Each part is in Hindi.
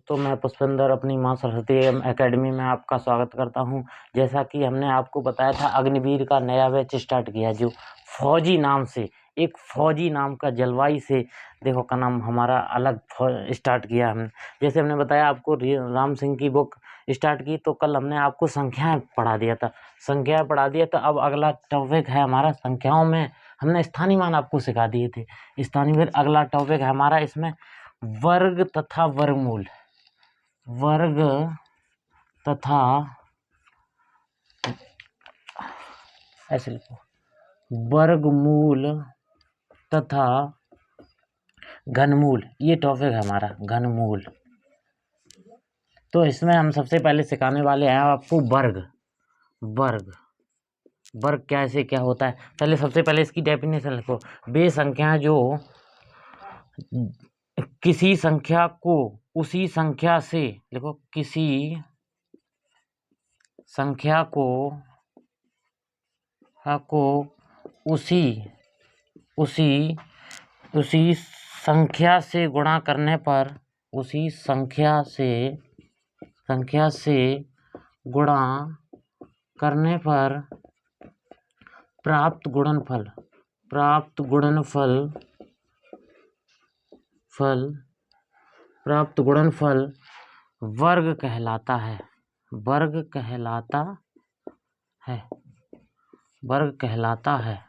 दोस्तों, मैं पुष्पेंद्र अपनी माँ सरस्वती एकेडमी में आपका स्वागत करता हूं। जैसा कि हमने आपको बताया था, अग्निवीर का नया बैच स्टार्ट किया, जो फौजी नाम से, एक फौजी नाम का जलवायु से देखो का नाम हमारा अलग स्टार्ट किया हमने। जैसे हमने बताया आपको राम सिंह की बुक स्टार्ट की, तो कल हमने आपको संख्याएं पढ़ा दिया था, संख्याएं पढ़ा दिया। तो अब अगला टॉपिक है हमारा संख्याओं में। हमने स्थानीय मान आपको सिखा दिए थे स्थानीय। फिर अगला टॉपिक है हमारा इसमें वर्ग तथा वर्गमूल। वर्ग तथा, ऐसे लिखो, वर्गमूल तथा घनमूल, ये टॉपिक है हमारा घनमूल। तो इसमें हम सबसे पहले सिखाने वाले हैं आपको वर्ग। वर्ग वर्ग कैसे क्या होता है, पहले सबसे पहले इसकी डेफिनेशन लिखो। वे संख्या जो किसी संख्या को उसी संख्या से, देखो, किसी संख्या को उसी संख्या से गुणा करने पर, उसी संख्या से गुणा करने पर प्राप्त गुणनफल वर्ग कहलाता है। वर्ग कहलाता है।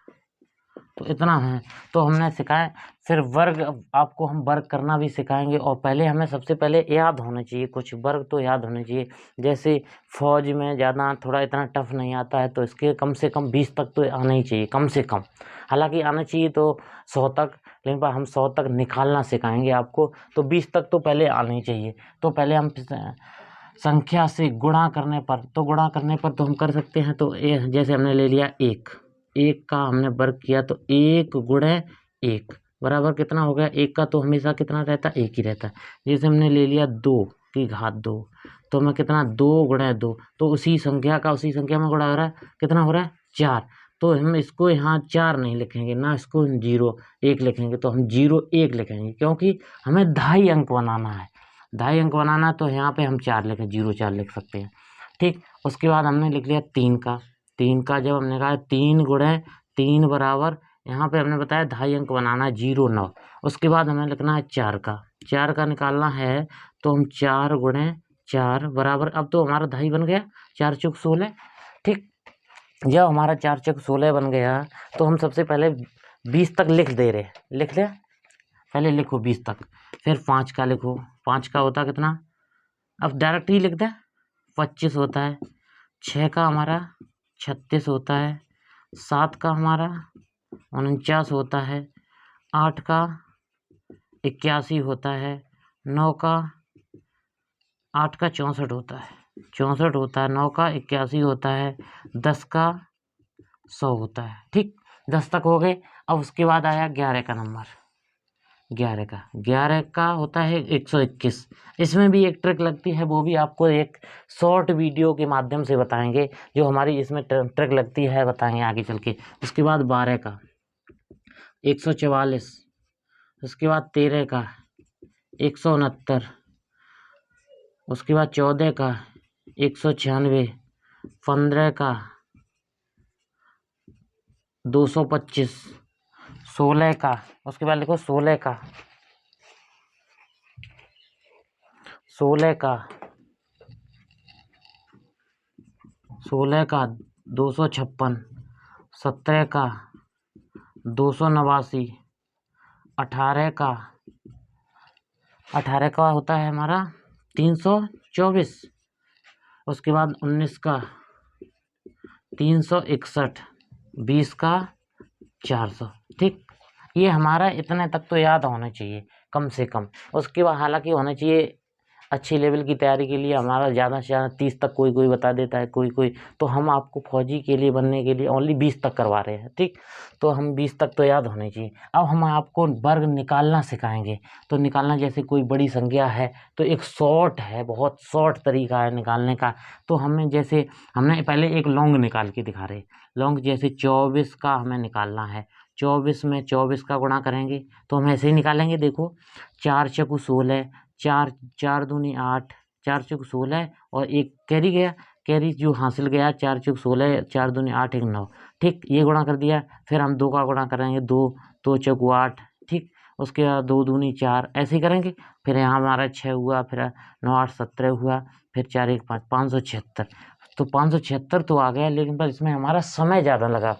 तो इतना है तो हमने सिखाया। फिर वर्ग, आपको हम वर्ग करना भी सिखाएंगे। और पहले हमें सबसे पहले याद होना चाहिए, कुछ वर्ग तो याद होने चाहिए। जैसे फौज में ज़्यादा थोड़ा इतना टफ नहीं आता है, तो इसके कम से कम 20 तक तो आना ही चाहिए, कम से कम। हालांकि आना चाहिए तो 100 तक, लेकिन पर हम 100 तक निकालना सिखाएंगे आपको। तो 20 तक तो पहले आना ही चाहिए। तो पहले हम संख्या से गुणा करने पर, तो हम कर सकते हैं। तो जैसे हमने ले लिया एक का हमने वर्ग किया, तो 1 गुणे 1 बराबर कितना हो गया? 1 का तो हमेशा कितना रहता है? 1 ही रहता है। जैसे हमने ले लिया 2 की घात 2, तो हमें कितना? 2 गुणे 2, तो उसी संख्या में गुणा हो रहा है, कितना हो रहा है? 4। तो हम इसको यहाँ 4 नहीं लिखेंगे ना, इसको 0 1 लिखेंगे। तो हम 0 1 लिखेंगे, क्योंकि हमें 2.5 अंक बनाना है। 2.5 अंक बनाना, तो यहाँ पे हम 4 लिखें, 0 4 लिख सकते हैं। ठीक। उसके बाद हमने लिख लिया 3 का जब हमने कहा 3 गुणे 3 बराबर, यहाँ पे हमने बताया 2.5 अंक बनाना है, 0 9। उसके बाद हमें लिखना है 4 का निकालना है, तो हम 4 गुणे 4 बराबर, अब तो हमारा 2.5 बन गया, 4 चौक 16। ठीक। जब हमारा 4 चौक 16 बन गया, तो हम सबसे पहले 20 तक लिख दे रहे, लिख ले, पहले लिखो 20 तक। फिर 5 का लिखो, 5 का होता कितना? अब डायरेक्ट ही लिख दे, 25 होता है। 6 का हमारा 36 होता है। 7 का हमारा 49 होता है। 8 का 81 होता है। 9 का 8 का 64 होता है, 9 का 81 होता है। 10 का 100 होता है। ठीक, 10 तक हो गए। अब उसके बाद आया 11 का नंबर, 11 का होता है 121। इसमें भी एक ट्रिक लगती है, वो भी आपको एक शॉर्ट वीडियो के माध्यम से बताएंगे, जो हमारी इसमें ट्रिक लगती है, बताएंगे आगे चल के। उसके बाद 12 का 144, उसके बाद 13 का 169, उसके बाद 14 का 196, 15 का 225, 16 का, उसके बाद लिखो 16 का 256, 17 का 289, 18 का होता है हमारा 324, उसके बाद 19 का 361, 20 का 400। ठीक, ये हमारा इतने तक तो याद होना चाहिए कम से कम। उसके बाद हालांकि होना चाहिए अच्छी लेवल की तैयारी के लिए हमारा ज़्यादा से ज़्यादा 30 तक कोई बता देता है, कोई। तो हम आपको फौजी के लिए बनने के लिए ओनली 20 तक करवा रहे हैं। ठीक, तो हम 20 तक तो याद होने चाहिए। अब हम आपको वर्ग निकालना सिखाएंगे। तो निकालना, जैसे कोई बड़ी संख्या है, तो एक शॉर्ट है, बहुत शॉर्ट तरीका है निकालने का। तो हमने पहले एक लॉन्ग निकाल के दिखा रहे। लॉन्ग जैसे 24 का हमें निकालना है, 24 में 24 का गुणा करेंगे, तो हम ऐसे ही निकालेंगे। देखो, 4 चौको 16, 4 4 दूनी 8, 4 चौक 16 और एक कैरी गया, कैरी जो हासिल गया 4 चौक 16, 4 दूनी 8 एक 9। ठीक, ये गुणा कर दिया। फिर हम 2 का गुणा करेंगे, 2 चौक 8। ठीक, उसके बाद 2 दूनी 4, ऐसे ही करेंगे। फिर यहाँ हमारा 6 हुआ, फिर 9 8 17 हुआ, फिर 4 1 5, 576। तो 576 तो आ गया, लेकिन पर इसमें हमारा समय ज़्यादा लगा।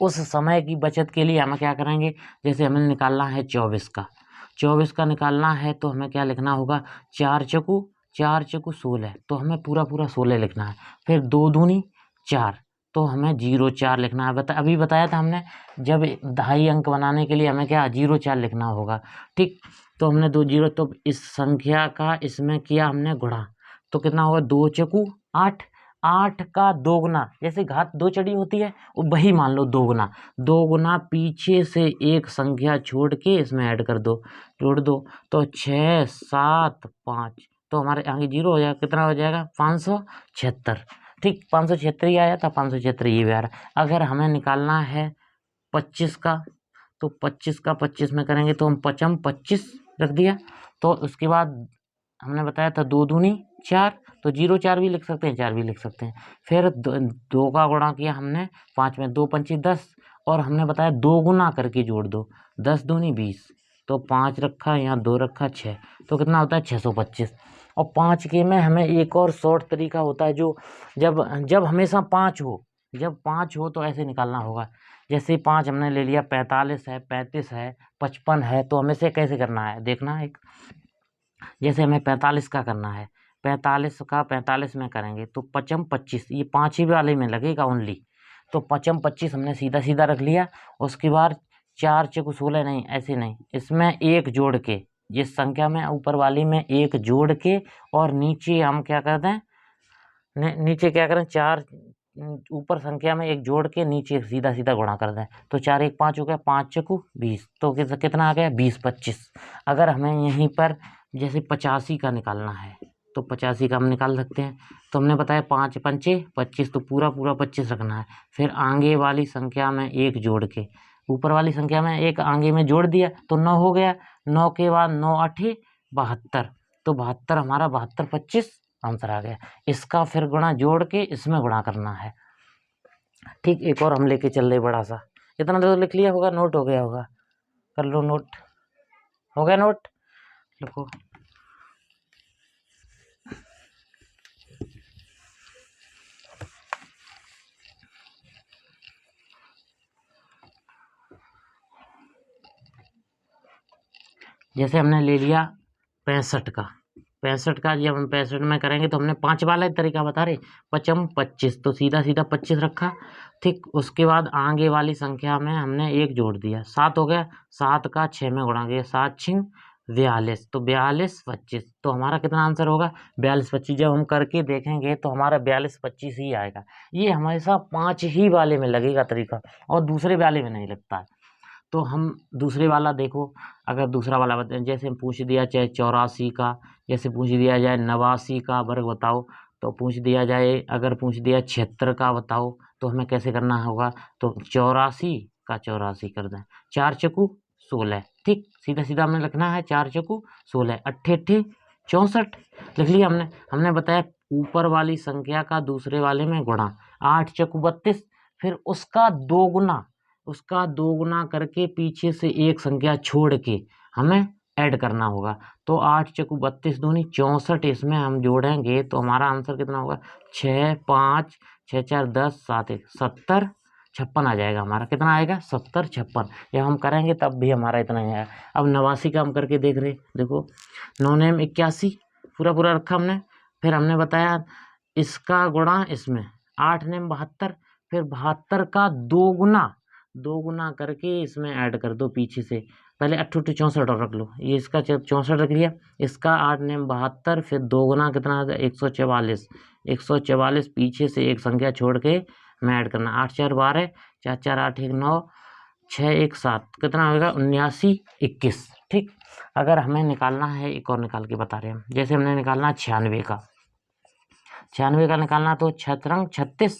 उस समय की बचत के लिए हम क्या करेंगे, जैसे हमें निकालना है 24 का निकालना है, तो हमें क्या लिखना होगा, 4 चौकू 16, तो हमें पूरा 16 लिखना है। फिर 2 दूनी 4, तो हमें 0 4 लिखना है। अभी बताया था हमने, जब 2.5 अंक बनाने के लिए हमें क्या 0 4 लिखना होगा। ठीक, तो हमने 2 0, तो इस संख्या का इसमें किया हमने गुणा, तो कितना होगा, 2 चौकू 8, 8 का 2 गुना, जैसे घात 2 चढ़ी होती है वो वही मान लो 2 गुना, 2 गुना पीछे से एक संख्या छोड़ के इसमें ऐड कर दो, जोड़ दो, तो 6 7 5, तो हमारे आगे 0 हो जाएगा, कितना हो जाएगा 576। ठीक, 576 ही आया था, 576 ये भी आ रहा है। अगर हमें निकालना है 25 का, तो 25 का 25 में करेंगे, तो हम 5 25 रख दिया। तो उसके बाद हमने बताया था 2 दूनी 4, तो 0 4 भी लिख सकते हैं, 4 भी लिख सकते हैं। फिर 2 का गुणा किया हमने 5 में, 2 पंची 10, और हमने बताया 2 गुना करके जोड़ दो, 10 दूनी 20, तो 5 रखा, यहाँ 2 रखा 6, तो कितना होता है 625। और 5 के में हमें एक और शॉर्ट तरीका होता है, जो जब हमेशा 5 हो, जब 5 हो तो ऐसे निकालना होगा। जैसे 5 हमने ले लिया, 45 है, 35 है, 55 है, तो हमें से कैसे करना है देखना। एक जैसे हमें 45 का करना है, 45 का 45 में करेंगे, तो 5 25, ये 5 ही वाले में लगेगा ओनली, तो 5 25 हमने सीधा सीधा रख लिया। उसके बाद 4 चौक 16, नहीं ऐसे नहीं, इसमें एक जोड़ के, जिस संख्या में ऊपर वाली में एक जोड़ के, और नीचे हम क्या करते हैं, नीचे क्या करें, 4 ऊपर संख्या में एक जोड़ के नीचे सीधा सीधा गुणा कर दें, तो 4 1 5 हो गया, 5 चौकू 20, तो कितना आ गया 20 25। अगर हमें यहीं पर जैसे 85 का निकालना है, तो 85 का हम निकाल सकते हैं। तो हमने बताया 5 पंचे 25, तो पूरा 25 रखना है। फिर आगे वाली संख्या में एक जोड़ के, ऊपर वाली संख्या में एक आगे में जोड़ दिया, तो 9 हो गया। 9 के बाद 9 8 72, तो 72 हमारा 72 25 आंसर आ गया। इसका फिर गुणा जोड़ के इसमें गुणा करना है। ठीक, एक और हम लेके चल रहे बड़ा सा, इतना तो लिख लिया होगा, नोट हो गया होगा, कर लो नोट, हो गया नोट, लिखो। जैसे हमने ले लिया 65 का, 65 का जब हम 65 में करेंगे, तो हमने 5 वाला तरीका बता रहे, 5 25, तो सीधा सीधा 25 रखा। ठीक, उसके बाद आगे वाली संख्या में हमने एक जोड़ दिया, 7 हो गया, 7 का 6 में गुणा किया, 7 6 42, तो 42 25, तो हमारा कितना आंसर होगा 42 25। जब हम करके देखेंगे तो हमारा 42 25 ही आएगा। ये हमेशा 5 ही वाले में लगेगा तरीका, और दूसरे वाले में नहीं लगता है। तो हम दूसरे वाला देखो, अगर दूसरा वाला बताएं, जैसे हम पूछ दिया चाहे 84 का, जैसे पूछ दिया जाए 89 का वर्ग बताओ, तो पूछ दिया जाए, अगर पूछ दिया 76 का बताओ, तो हमें कैसे करना होगा, तो 84 का 84 कर दें, 4 चौकू 16। ठीक, सीधा सीधा हमें लिखना है, 4 चौकू 16, 8 8 64 लिख लिया हमने। हमने बताया ऊपर वाली संख्या का दूसरे वाले में गुणा, 8 चौकू 32, फिर उसका 2 गुना करके पीछे से एक संख्या छोड़ के हमें ऐड करना होगा, तो 8 चौकू 32 दूनी 64, इसमें हम जोड़ेंगे तो हमारा आंसर कितना होगा, 6 5 6 4 10 7 1 70 56 आ जाएगा हमारा। कितना आएगा 70 56। जब हम करेंगे तब भी हमारा इतना ही आएगा। अब 89 का हम करके देख रहे, देखो 9 नेम 81 पूरा रखा हमने। फिर हमने बताया इसका गुणा इसमें, 8 नेम 72, फिर 72 का 2 गुना करके इसमें ऐड कर दो पीछे से, पहले 8 8 64 रख लो, ये इसका 64 रख लिया, इसका 8 नेम 72, फिर 2 गुना कितना 144, 144 पीछे से एक संख्या छोड़ के मैं ऐड करना, 8 4 12, 4 4 8 1 9, 6 1 7, कितना होगा 79 21। ठीक, अगर हमें निकालना है, एक और निकाल के बता रहे हैं हम, जैसे हमने निकालना 96 का, 96 का निकालना, तो 6 36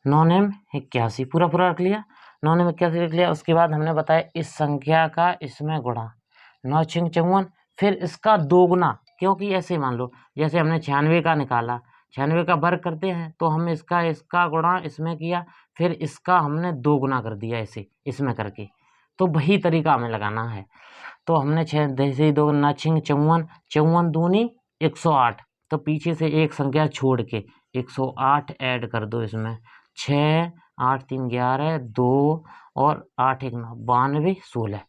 9 नेम 81 पूरा रख लिया, 9 नेम 81 रख लिया। उसके बाद हमने बताया इस संख्या का इसमें गुणा, 9 6 54, फिर इसका दोगुना, क्योंकि ऐसे मान लो जैसे हमने 96 का निकाला, 96 का वर्ग करते हैं तो हम इसका गुणा इसमें किया, फिर इसका हमने दोगुना कर दिया ऐसे इसमें करके, तो वही तरीका हमें लगाना है। तो हमने जैसे ही दोगुना 6 54, 54 दूनी 108, तो पीछे से एक संख्या छोड़ के 108 ऐड कर दो इसमें, 6 8 3 11 2 और 8 1 9 92 16।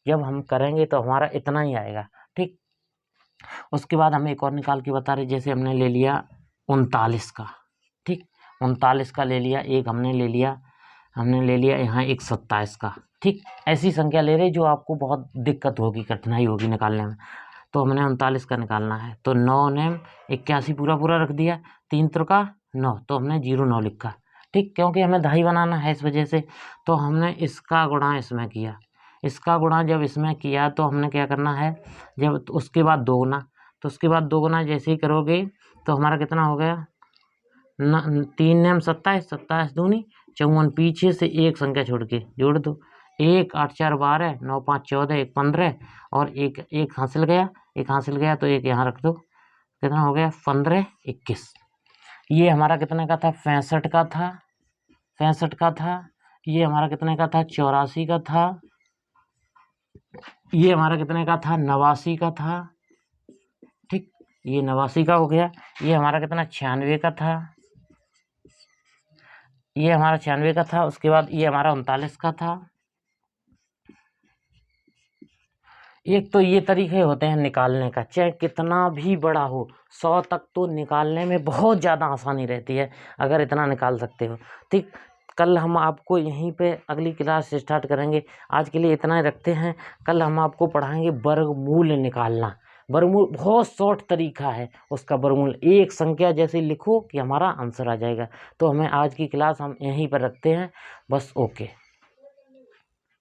जब हम करेंगे तो हमारा इतना ही आएगा। ठीक, उसके बाद हम एक और निकाल के बता रहे, जैसे हमने ले लिया 39 का। ठीक, 39 का ले लिया, एक हमने ले लिया यहाँ एक 27 का। ठीक, ऐसी संख्या ले रहे जो आपको बहुत दिक्कत होगी, कठिनाई होगी निकालने में। तो हमने 39 का निकालना है, तो 9 ने 81 पूरा रख दिया, 3 त्रिका 9, तो हमने 09 लिखा। ठीक, क्योंकि हमें दहाई बनाना है इस वजह से, तो हमने इसका गुणा इसमें किया, इसका गुणा जब इसमें किया तो हमने क्या करना है, जब तो उसके बाद दोगुना, तो उसके बाद दोगुना जैसे ही करोगे तो हमारा कितना हो गया, 3 नेम 27, 27 दूनी 54, पीछे से एक संख्या छोड़ के जोड़ दो, 1 8 4 12 9 5 14 1 15 और एक हासिल गया, तो एक यहाँ रख दो, कितना हो गया 15 21। ये हमारा कितने का था, 65 का था, 65 का था। ये हमारा कितने का था, 84 का था। ये हमारा कितने का था, 89 का था। ठीक, ये 89 का हो गया। ये हमारा कितना, 96 का था। ये हमारा 96 का था। उसके बाद ये हमारा 39 का था। एक तो ये तरीके होते हैं निकालने का, चाहे कितना भी बड़ा हो, 100 तक तो निकालने में बहुत ज़्यादा आसानी रहती है अगर इतना निकाल सकते हो। ठीक, कल हम आपको यहीं पे अगली क्लास स्टार्ट करेंगे। आज के लिए इतना ही रखते हैं। कल हम आपको पढ़ाएंगे वर्गमूल निकालना। वर्गमूल बहुत शॉर्ट तरीका है उसका। वर्गमूल एक संख्या जैसे लिखो कि हमारा आंसर आ जाएगा। तो हमें आज की क्लास हम यहीं पर रखते हैं बस। ओके।